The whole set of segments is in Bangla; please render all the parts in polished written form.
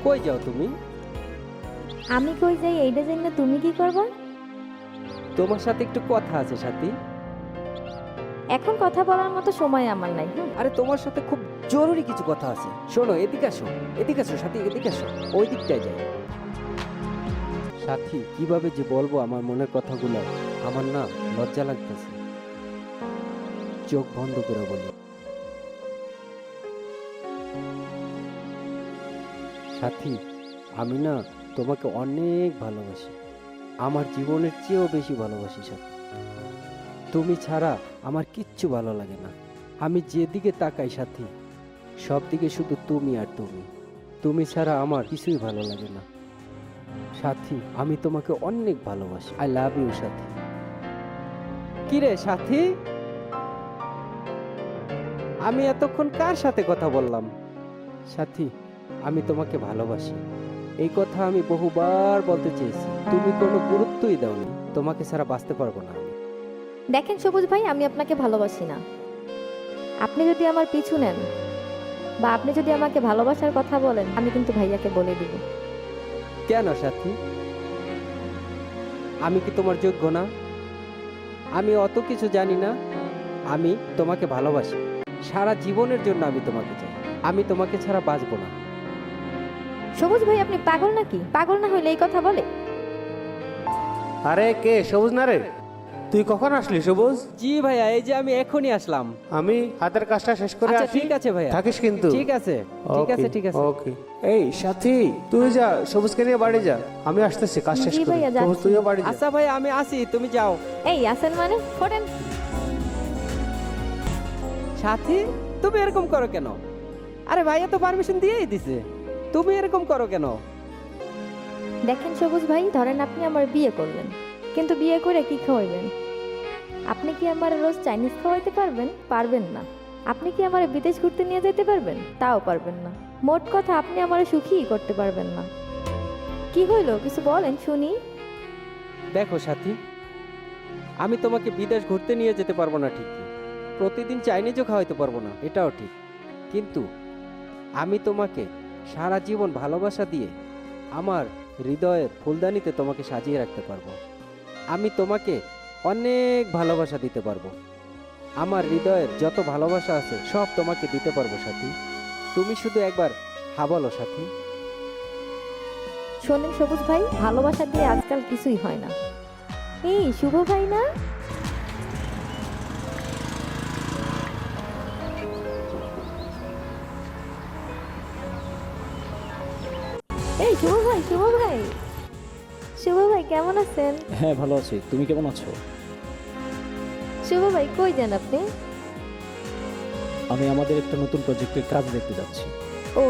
কই যাও তুমি? আমি কই যাই এইটা জানি তুমি কি করবা? তোমার সাথে একটু কথা আছে সাথী। এখন কথা বলার মতো সময় আমার নাই। আরে তোমার সাথে খুব জরুরি কিছু কথা আছে। শোনো, এদিকে আসো, এদিকে আসো সাথী, এদিকে আসো। ওই দিকটায় যাই। সাথী, কিভাবে যে বলবো আমার মনের কথাগুলো, আমার না লজ্জা লাগতেছে। চোখ বন্ধ করে বলি, সাথী, আমি না তোমাকে অনেক ভালোবাসি, আমার জীবনের চেয়েও বেশি ভালোবাসি সাথী। তুমি ছাড়া আমার কিচ্ছু ভালো লাগে না। আমি যেদিকে তাকাই সাথী, সব দিকে শুধু তুমি আর তুমি। তুমি ছাড়া আমার কিছুই ভালো লাগে না সাথী। আমি তোমাকে অনেক ভালোবাসি। আই লাভ ইউ সাথী। কিরে সাথী, আমি এতক্ষণ কার সাথে কথা বললাম? সাথী, আমি তোমাকে ভালোবাসি। এই কথা আমি বহুবার বলতে চেয়েছি, তুমি কোনো গুরুত্বই দাওনি। তোমাকে ছাড়া বাঁচতে পারবো না আমি। দেখেন সবুজ ভাই, আমি আপনাকে ভালোবাসি না। আপনি যদি আমার পিছু নেন বা আপনি যদি আমাকে ভালোবাসার কথা বলেন, আমি কিন্তু ভাইয়াকে বলে দিব। কেন সাথী? আমি কি তোমার যোগ্য না? আমি অত কিছু জানি না? আমি তোমাকে ভালোবাসি, সারা জীবনের জন্য আমি তোমাকে চাই। আমি তোমাকে ছাড়া বাঁচবো না। সবুজ ভাই, আপনি পাগল নাকি? পাগল না হইলে এই কথা বলে? আরে কে সবুজ না রে? তুই কখন আসলি সবুজ? জি ভাইয়া, এই যে আমি এখনই আসলাম। আমি হাতের কাজটা শেষ করে আচ্ছা আসি। ঠিক আছে ভাইয়া, থাকিস কিন্তু। ঠিক আছে, ঠিক আছে, ঠিক আছে। ওকে। এই সাথী, তুই যা সবুজকে নিয়ে বাড়ি যা, আমি আসতেছি কাজ শেষ জি করে। ভাইয়া, যাচ্ছি। সবুজ, তুইও বাড়ি যা। আচ্ছা ভাইয়া, আমি আসি, তুমি যাও। এই আসেন মানে ফোটেন। সাথী, তুমি এরকম করো কেন? আরে ভাইয়া তো পারমিশন দিয়েই দিছে, তুমি এরকম করো কেন? দেখেন সবুজ ভাই, ধরেন আপনি আমার বিয়ে করলেন, কিন্তু বিয়ে করে কি খাওয়াইবেন? আপনি কি আমার রোজ চাইনিজ খাওয়াইতে পারবেন? পারবেন না। আপনি কি আমার বিদেশ ঘুরতে নিয়ে যেতে পারবেন? তাও পারবেন না। মোট কথা, আপনি আমার সুখীই করতে পারবেন না। কি হইলো, কিছু বলেন শুনি। দেখো সাথী, আমি তোমাকে বিদেশ ঘুরতে নিয়ে যেতে পারবো না ঠিকই, প্রতিদিন চাইনিজও খাওয়াইতে পারবো না, এটাও ঠিক। কিন্তু আমি তোমাকে সারা জীবন ভালোবাসা দিয়ে আমার হৃদয়ের ফুলদানিতে তোমাকে সাজিয়ে রাখতে পারবো। আমি তোমাকে অনেক ভালোবাসা দিতে পারবো। আমার হৃদয়ের যত ভালোবাসা আছে সব তোমাকে দিতে পারবো সাথী। তুমি শুধু একবার হা বলো সাথী। শোনেন সবুজ ভাই, ভালোবাসা দিয়ে আজকাল কিছুই হয় না। এই শুভ ভাই না? এই শুভ ভাই, শুভ ভাই, শুভ ভাই কেমন আছেন? হ্যাঁ, ভালো আছি। তুমি কেমন আছো? শুভ ভাই কই যান আপনি? আমি আমাদের একটা নতুন প্রজেক্টের কাজ দেখতে যাচ্ছি। ও,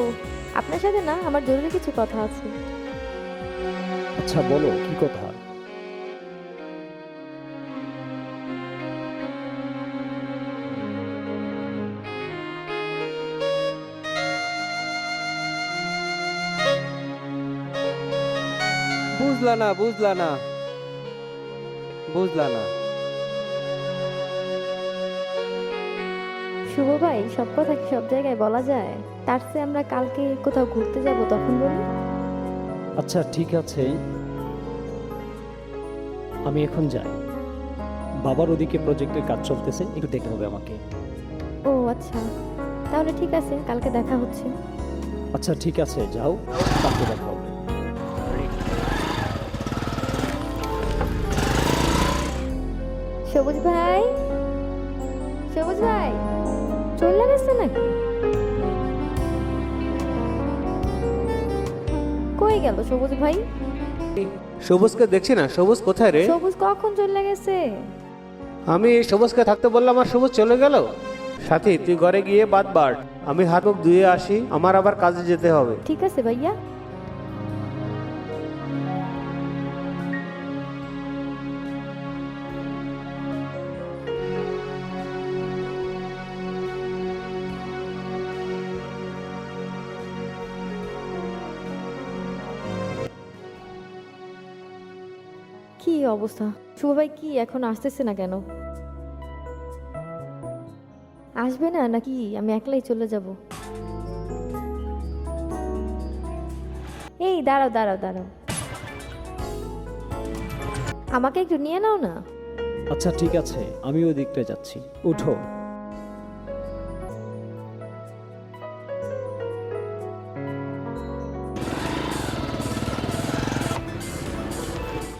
আপনার সাথে না আমার জরুরি কিছু কথা আছে। আচ্ছা বলো, কি কথা? বুঝলা না, বুঝলা না, বুঝলা না। শুভ ভাই, সব কথা কি সব জায়গায় বলা যায়? তার চেয়ে আমরা কালকে কোথাও ঘুরতে যাব, তখন বলি। আচ্ছা ঠিক আছে, আমি এখন যাই। বাবার ওদিকে প্রজেক্টের কাজ চলতেছে, একটু দেখতে হবে আমাকে। ও আচ্ছা, তাহলে ঠিক আছে, কালকে দেখা হচ্ছে। আচ্ছা ঠিক আছে, যাও, কালকে দেখা হবে। সবুজ ভাই, সবুজ ভাই চলে গেছে নাকি? কই গেল সবুজ ভাই? সবুজকে দেখছি না। সবুজ কোথায় রে? সবুজ কখন চলে গেছে? আমি সবুজকে থাকতে বললাম আর সবুজ চলে গেল। সাথী, তুই ঘরে গিয়ে বাদ বাড়, আমি হাত মুখ ধুয়ে আসি, আমার আবার কাজে যেতে হবে। ঠিক আছে ভাইয়া। কি অবস্থা? শুভ ভাই কি এখন আসতেছে না কেন? আসবে না নাকি আমি একলাই চলে যাব? এই দাঁড়াও দাঁড়াও দাঁড়াও, আমাকে একটু নিয়ে নাও না। আচ্ছা ঠিক আছে, আমি ওই দিকটা যাচ্ছি, উঠো।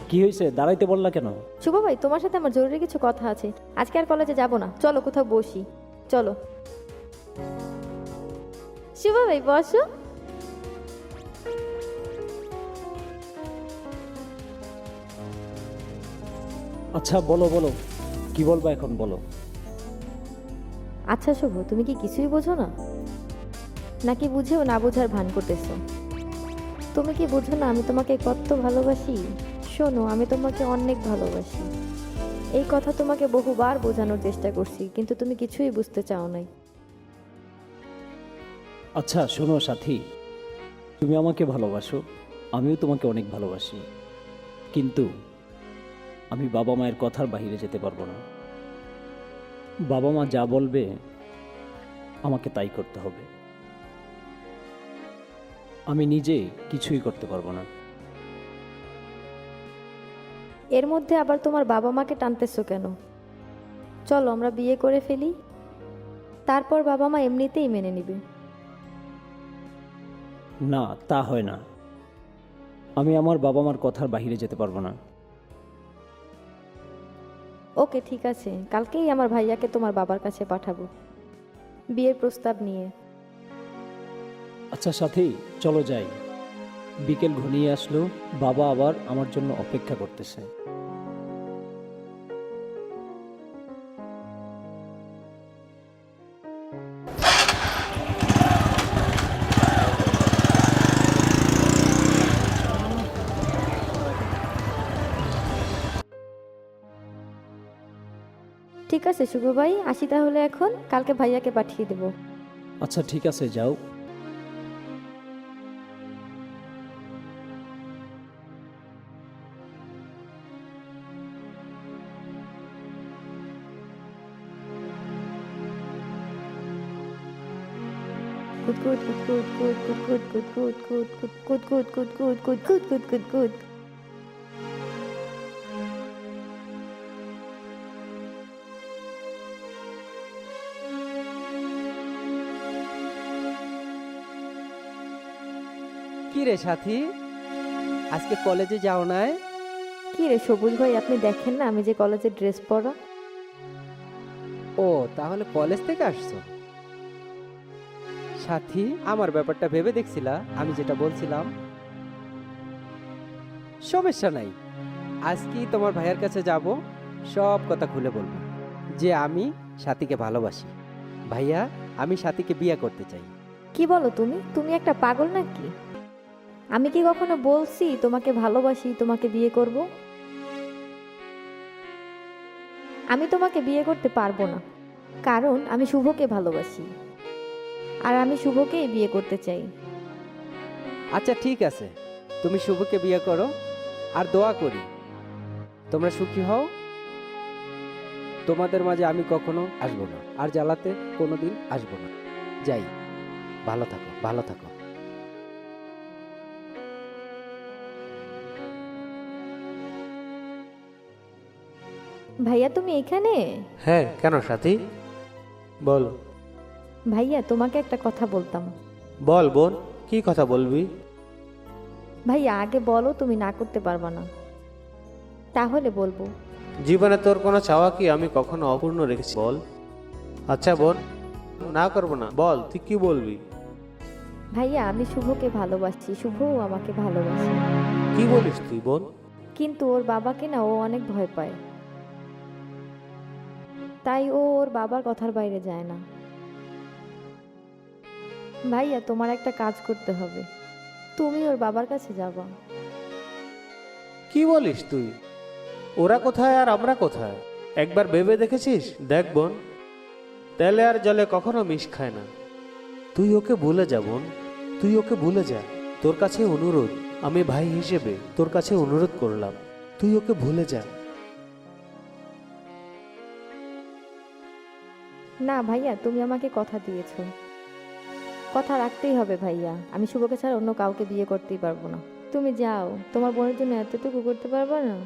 কি হয়েছে, দাঁড়াইতে বললা কেন? শুভ ভাই, তোমার সাথে আমার জরুরি কিছু কথা আছে। আজকে আর কলেজে যাব না, চলো কোথাও বসি। চলো। শুভ ভাই বসো। আচ্ছা বলো বলো, কি বলবা এখন বলো। আচ্ছা শুভ, তুমি কি কিছুই বোঝো না, নাকি বুঝেও না বোঝার ভান করতেছো? তুমি কি বুঝো না আমি তোমাকে কত ভালোবাসি? শোনো, আমি তোমাকে অনেক ভালোবাসি। এই কথা তোমাকে বহুবার বোঝানোর চেষ্টা করছি, কিন্তু তুমি কিছুই বুঝতে চাও নাই। আচ্ছা শোনো সাথী, তুমি আমাকে ভালোবাসো, আমিও তোমাকে অনেক ভালোবাসি, কিন্তু আমি বাবা মায়ের কথার বাইরে যেতে পারবো না। বাবা মা যা বলবে আমাকে তাই করতে হবে। আমি নিজে কিছুই করতে পারবো না। এর মধ্যে আবার তোমার বাবা মাকে টানতেছো কেন? চলো আমরা বিয়ে করে ফেলি, তারপর বাবা মা এমনিতেই মেনে নিবে। না, তা হয় না। আমি আমার বাবা মার কথার বাইরে যেতে পারবো না। ওকে ঠিক আছে, কালকেই আমার ভাইয়াকে তোমার বাবার কাছে পাঠাবো বিয়ের প্রস্তাব নিয়ে। আচ্ছা সাথী, চলো যাই। বিকেল ঘনিয়ে আসলো, বাবা আবার আমার জন্য অপেক্ষা করতেছে। ঠিক আছে শুভ ভাই, আসি তাহলে এখন, কালকে ভাইয়াকে পাঠিয়ে দেবো। আচ্ছা ঠিক আছে, যাও। কুদ কুদ কুদ কুদ কুদ কুদ কুদ কুদ কুদ কুদ কুদ কুদ কুদ কুদ কুদ কুদ কুদ কুদ। কি রে সাথী, আজকে কলেজে যাও নাই? কি রে সবুজ ভাই, আপনি দেখেন না আমি যে কলেজের ড্রেস পরা? ও তাহলে কলেজ থেকে আসছো। সাথী, আমার ব্যাপারটা ভেবে দেখছিলা আমি যেটা বলছিলাম? সমস্যা নাই, আজকেই তোমার ভাইয়ের কাছে যাব, সব কথা খুলে বলবো যে আমি সাথীকে ভালোবাসি। ভাইয়া, আমি সাথীকে বিয়ে করতে চাই। কি বলো তুমি? তুমি একটা পাগল নাকি? আমি কি কখনো বলছি তোমাকে ভালোবাসি, তোমাকে বিয়ে করব? আমি তোমাকে বিয়ে করতে পারবো না, কারণ আমি শুভকে ভালোবাসি, আর আমি শুভকেই বিয়ে করতে চাই। আচ্ছা ঠিক আছে, তুমি শুভকে বিয়ে করো, আর দোয়া করি তোমরা সুখী হও। তোমাদের মাঝে আমি কখনো আসবো না, আর জ্বালাতে কোনোদিন আসবো না। যাই, ভালো থাকো, ভালো থাকো। ভাইয়া তুমি এখানে? হ্যাঁ, কেন সাথী? বল। ভাইয়া তোমাকে একটা কথা বলতাম। বল বোন, কি কথা বলবি? ভাইয়া আগে বলো, তুমি না করতে পারবা না, তাহলে বলবো। জীবনে তোর কোনো চাওয়া কি আমি কখনো অপূর্ণ রেখেছি বল? আচ্ছা বোন, না করবো না, বল তুই কি বলবি? ভাইয়া আমি শুভকে ভালোবাসি, শুভও আমাকে ভালোবাসে, কি বলিস তুই বোন? কিন্তু ওর বাবাকে না ও অনেক ভয় পায়, তাই ও ওর বাবার কথার বাইরে যায় না। ভাইয়া তোমার একটা কাজ করতে হবে, তুমি ওর বাবার কাছে যাবা। কি বলিস তুই? ওরা কোথায় আর আমরা কোথায়? একবার ভেবে দেখেছিস? দেখ বোন, তেলে আর জলে কখনো মিশ খায় না। তুই ওকে ভুলে যা বোন, তুই ওকে ভুলে যা। তোর কাছে অনুরোধ, আমি ভাই হিসেবে তোর কাছে অনুরোধ করলাম, তুই ওকে ভুলে যা। না ভাইয়া, তুমি আমাকে কথা দিয়েছো, কথা রাখতেই হবে ভাইয়া, আমি শুভকে ছাড়া অন্য কাউকে বিয়ে করতেই পারবো না। তুমি যাও, তোমার বোনের জন্য এতটুকু করতে পারবে না?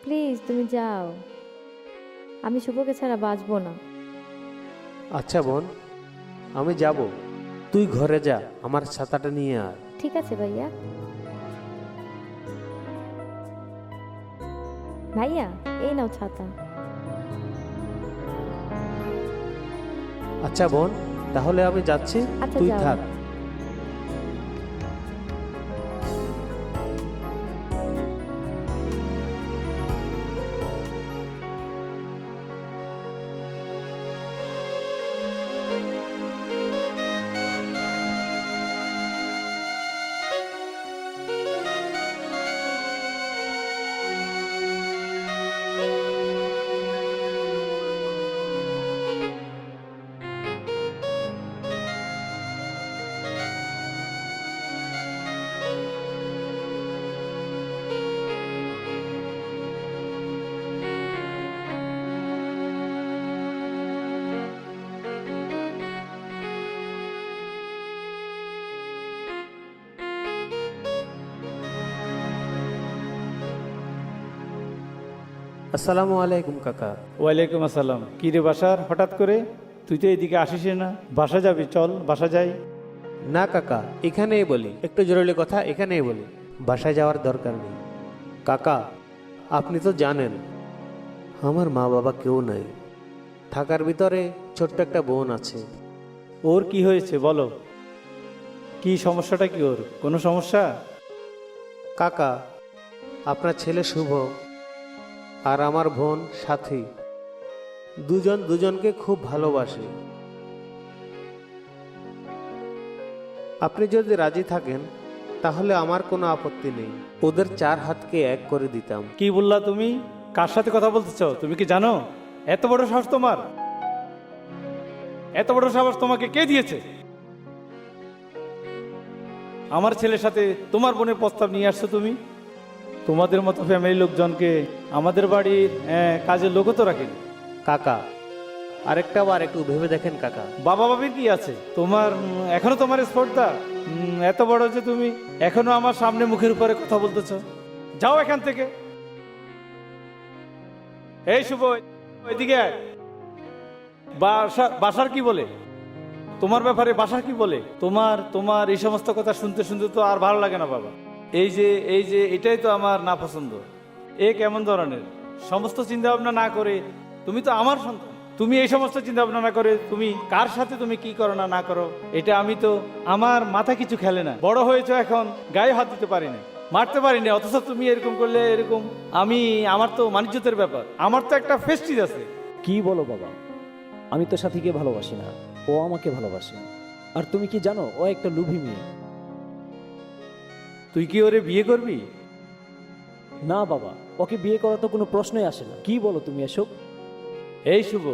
প্লিজ তুমি যাও, আমি শুভকে ছাড়া বাঁচবো না। আচ্ছা বোন, আমি যাব, তুই ঘরে যা, আমার ছাতাটা নিয়ে আয়। ঠিক আছে ভাইয়া। ভাইয়া এই নাও ছাতা। আচ্ছা বোন, তাহলে আমি যাচ্ছি, আচ্ছা, তুই যাও। থাক। আসসালামু আলাইকুম কাকা। ওয়ালাইকুম আসসালাম। কি রে বাসার, হঠাৎ করে তুই তো এদিকে আসিস না, বাসা যাবি? চল বাসা যাই। না কাকা, এখানেই বলি, একটু জরুরি কথা এখানেই বলি, বাসায় যাওয়ার দরকার নেই। কাকা, আপনি তো জানেন আমার মা বাবা কেউ নাই, থাকার ভিতরে ছোট্ট একটা বোন আছে। ওর কি হয়েছে বলো, কি সমস্যাটা, কি ওর কোনো সমস্যা? কাকা, আপনার ছেলে শুভ আর আমার বোন সাথী দুজন দুজনকে খুব ভালোবাসে। আপনি যদি রাজি থাকেন তাহলে আমার কোনো আপত্তি নেই, ওদের 4 হাতকে এক করে দিতাম। কি বললা তুমি? কার সাথে কথা বলতেছ? তুমি কি জানো এত বড় সাহস তোমার? এত বড় সাহস তোমাকে কে দিয়েছে? আমার ছেলের সাথে তোমার বোনের প্রস্তাব নিয়ে আসছো তুমি? তোমাদের মতো ফ্যামিলির লোকজনকে আমাদের বাড়ির কাজের লোকও তো রাখেনি। কাকা, আরেকটা বার একটু ভেবে দেখেন কাকা। বাবা বাবির কি আছে তোমার? এখনো তোমার স্পর্ধা এত বড় যে তুমি এখনো আমার সামনে মুখের উপরে কথা বলতেছ? যাও এখান থেকে। এই শুভ, এদিকে আয়। বাসার কি বলে তোমার ব্যাপারে? বাসার কি বলে তোমার? তোমার এই সমস্ত কথা শুনতে শুনতে তো আর ভালো লাগে না বাবা। এই যে এটাই তো আমার না পছন্দ। এ কেমন ধরনের সমস্ত চিন্তা ভাবনা না করে, তুমি তো আমার সন্তান, তুমি এই সমস্ত চিন্তা ভাবনা না করে তুমি কার সাথে তুমি কি করো না না করো, এটা আমি তো, আমার মাথা কিছু খেলে না। বড় হয়েছো এখন, গায়ে হাত দিতে পারি না, মারতে পারি না, অথচ তুমি এরকম করলে এরকম। আমার তো মানিজ্যতের ব্যাপার, আমার তো একটা ফেস্টিজ আছে। কি বলো বাবা, আমি তো সাথীকে ভালোবাসি না, ও আমাকে ভালোবাসে। আর তুমি কি জানো, ও একটা লোভী মেয়ে। তুই কি ওরে বিয়ে করবি? না বাবা, ওকে বিয়ে করা তো কোনো প্রশ্নই আসে না। কি বলো তুমি এসব? এই শুভ,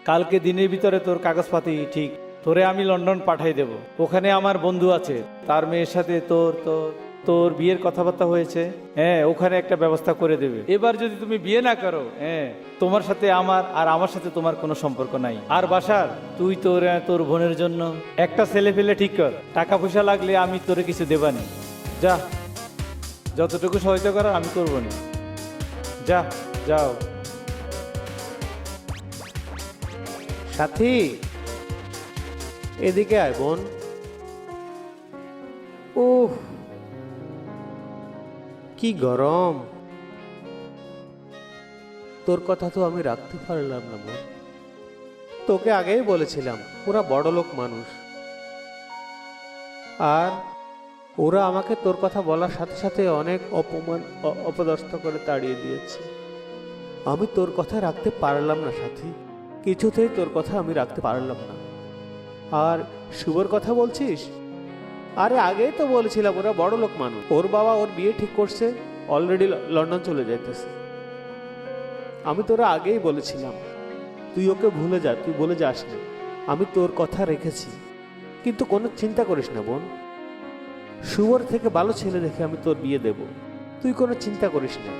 কালকে দিনের ভিতরে তোর কাগজপাতি ঠিক তোরে আমি লন্ডন পাঠাই দেব। ওখানে আমার বন্ধু আছে, তার মেয়ের সাথে তোর তোর তোর বিয়ের কথাবার্তা হয়েছে। হ্যাঁ, ওখানে একটা ব্যবস্থা করে দেবে। এবার যদি তুমি বিয়ে না করো, তোমার সাথে আমার সাথে তোমার কোনো সম্পর্ক নাই। আর বাসার, তুই তোর বোনের জন্য একটা ছেলে ফেলে ঠিক কর, টাকা পয়সা লাগলে আমি তোরে কিছু দেবানি। যা, যতটুকু সহায়তা করার আমি করবো না। যা, যাও। সাথী, এদিকে আয় বোন। উহ, কি গরম। তোর কথা তো আমি রাখতে পারলাম না বোন। তোকে আগেই বলেছিলাম ওরা বড় লোক মানুষ, আর ওরা আমাকে তোর কথা বলার সাথে সাথে অনেক অপদস্থ করে তাড়িয়ে দিয়েছে। আমি তোর কথা রাখতে পারলাম না সাথী, কিছুতেই তোর কথা আমি রাখতে পারলাম না। আর শুভর কথা বলছিস? আরে আগেই তো বলেছিলাম ওরা বড় লোক মানুষ, ওর বাবা ওর বিয়ে ঠিক করছে, অলরেডি লন্ডন চলে যাইতেছে। আমি তোরা আগেই বলেছিলাম তুই ওকে ভুলে যা, তুই বলে যাস না। আমি তোর কথা রেখেছি, কিন্তু কোনো চিন্তা করিস না বোন, শুভর থেকে ভালো ছেলে দেখে আমি তোর বিয়ে দেব, তুই কোনো চিন্তা করিস না।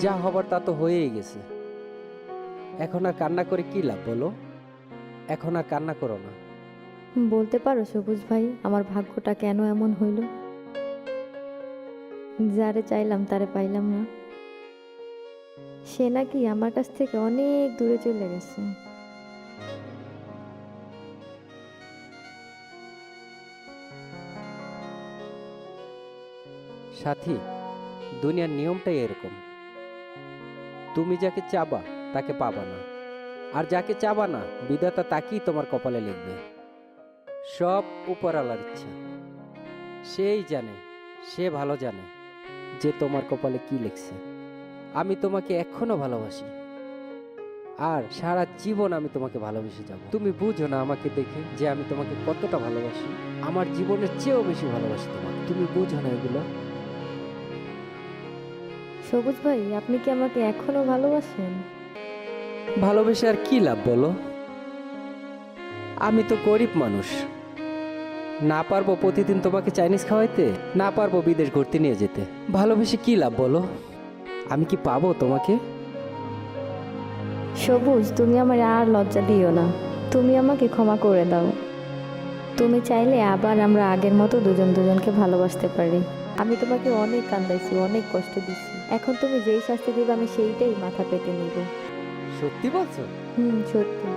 যা হবার তা তো হয়েই গেছে। এখন আর কান্না করে কি লাভ বলো? এখন আর কান্না করো না। বলতে পারো সবুজ ভাই আমার ভাগ্যটা কেন এমন হইল? যারে চাইলাম তারে পাইলাম না। সে নাকি আমার কাছ থেকে অনেক দূরে চলে গেছে। সাথী, দুনিয়ার নিয়মটাই এরকম। তুমি যাকে চাবা তাকে পাবা না, আর যাকে চাবা না বিধাতা তাকেই তোমার কপালে লিখবে। সব উপরওয়ালার ইচ্ছা। সেই জানে, সে ভালো জানে যে তোমার কপালে কি লিখছে। আমি তোমাকে এখনো ভালোবাসি, আর সারা জীবন আমি তোমাকে ভালোবেসে যাব। তুমি বুঝো না আমাকে দেখে যে আমি তোমাকে কতটা ভালোবাসি। আমার জীবনের চেয়েও বেশি ভালোবাসি তোমাকে। তুমি বুঝো না এগুলো। সবুজ ভাই আপনি কি আমাকে এখনো ভালোবাসেন? ভালোবেসে আর কি লাভ বলো? আমি তো গরিব মানুষ, না পারবো প্রতিদিন তোমাকে চাইনিজ খাওয়াইতে, না পারবো বিদেশ ঘুরতে নিয়ে যেতে। ভালোবেসে কি লাভ বলো? আমি কি পাবো তোমাকে? সবুজ তুমি আমার আর লজ্জা দিও না, তুমি আমাকে ক্ষমা করে দাও। তুমি চাইলে আবার আমরা আগের মতো দুজন দুজনকে ভালোবাসতে পারি। আমি তোমাকে অনেক কান্দাইছি, অনেক কষ্ট দিছি। এখন তুমি যেই শাস্তি দিবে আমি সেইটাই মাথা পেতে নিব। সত্যি বলছো? সত্যি।